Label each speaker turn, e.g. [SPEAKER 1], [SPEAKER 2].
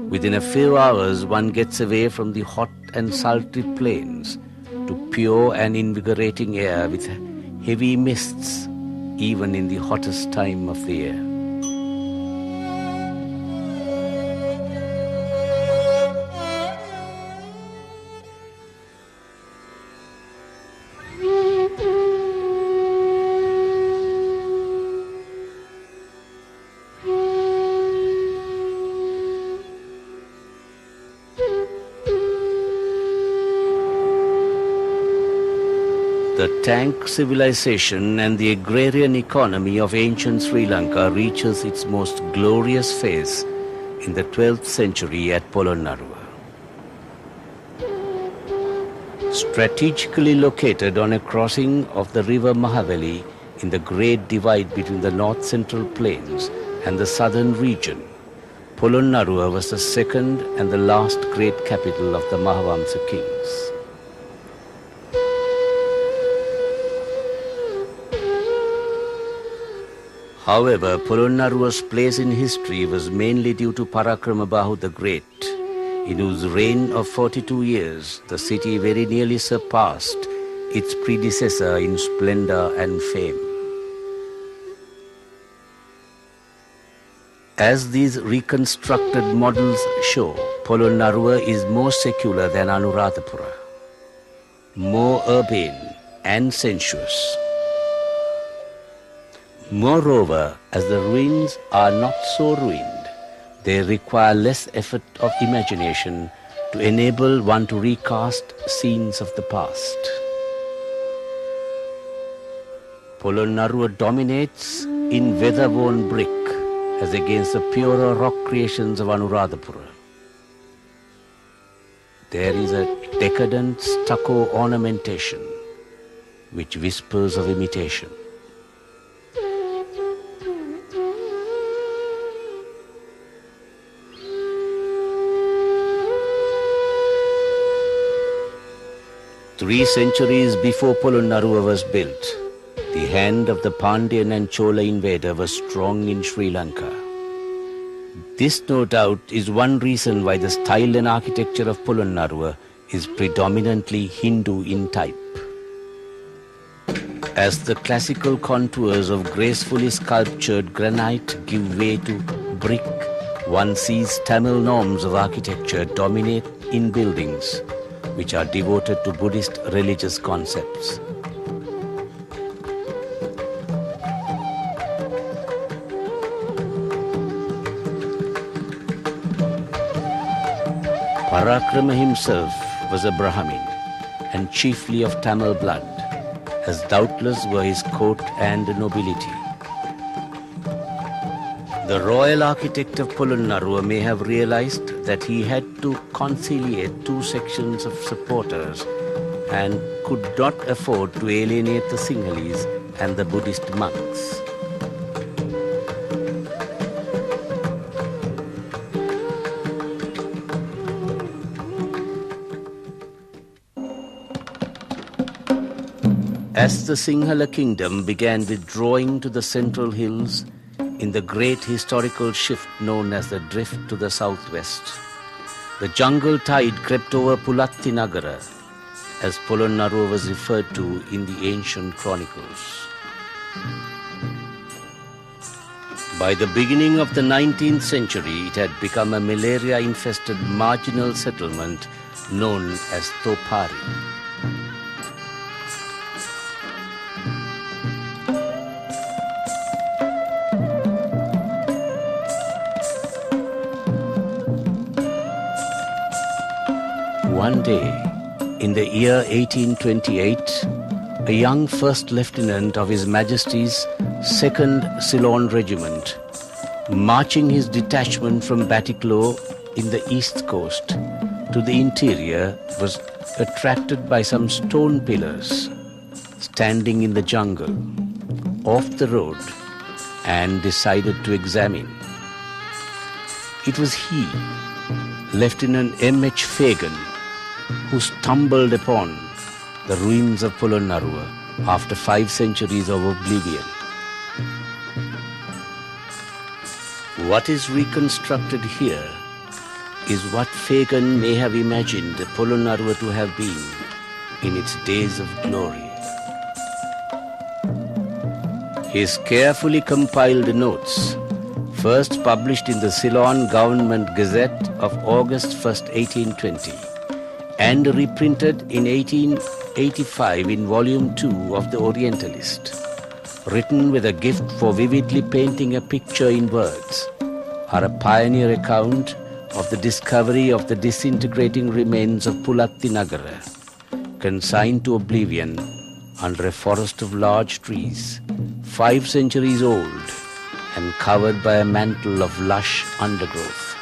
[SPEAKER 1] Within a few hours, one gets away from the hot and sultry plains to pure and invigorating air with heavy mists, even in the hottest time of the year. The Tank civilization and the agrarian economy of ancient Sri Lanka reaches its most glorious phase in the 12th century at Polonnaruwa. Strategically located on a crossing of the river Mahaveli in the great divide between the north-central plains and the southern region, Polonnaruwa was the second and the last great capital of the Mahavamsa kings. However, Polonnaruwa's place in history was mainly due to Parakramabahu the Great, in whose reign of 42 years the city very nearly surpassed its predecessor in splendor and fame. As these reconstructed models show, Polonnaruwa is more secular than Anuradhapura, more urbane and sensuous. Moreover, as the ruins are not so ruined, they require less effort of imagination to enable one to recast scenes of the past. Polonnaruwa dominates in weather-worn brick as against the purer rock creations of Anuradhapura. There is a decadent stucco ornamentation which whispers of imitation. Three centuries before Polonnaruwa was built, the hand of the Pandyan and Chola invader was strong in Sri Lanka. This, no doubt, is one reason why the style and architecture of Polonnaruwa is predominantly Hindu in type. As the classical contours of gracefully sculptured granite give way to brick, one sees Tamil norms of architecture dominate in buildings which are devoted to Buddhist religious concepts. Parakrama himself was a Brahmin and chiefly of Tamil blood, as doubtless were his court and nobility. The royal architect of Polonnaruwa may have realized that he had to conciliate two sections of supporters and could not afford to alienate the Sinhalese and the Buddhist monks. As the Sinhala kingdom began withdrawing to the central hills in the great historical shift known as the drift to the southwest, the jungle tide crept over Pulatti Nagara, as Polonnaruwa was referred to in the ancient chronicles. By the beginning of the 19th century, it had become a malaria-infested marginal settlement known as Thopari. One day, in the year 1828, a young first lieutenant of His Majesty's 2nd Ceylon Regiment, marching his detachment from Batticaloa in the east coast to the interior, was attracted by some stone pillars standing in the jungle, off the road, and decided to examine. It was he, Lieutenant M.H. Fagan, who stumbled upon the ruins of Polonnaruwa after 5 centuries of oblivion. What is reconstructed here is what Fagin may have imagined Polonnaruwa to have been in its days of glory. His carefully compiled notes, first published in the Ceylon Government Gazette of August 1st, 1820, and reprinted in 1885 in Volume 2 of the Orientalist, written with a gift for vividly painting a picture in words, are a pioneer account of the discovery of the disintegrating remains of Pulatti Nagara, consigned to oblivion under a forest of large trees, 5 centuries old and covered by a mantle of lush undergrowth.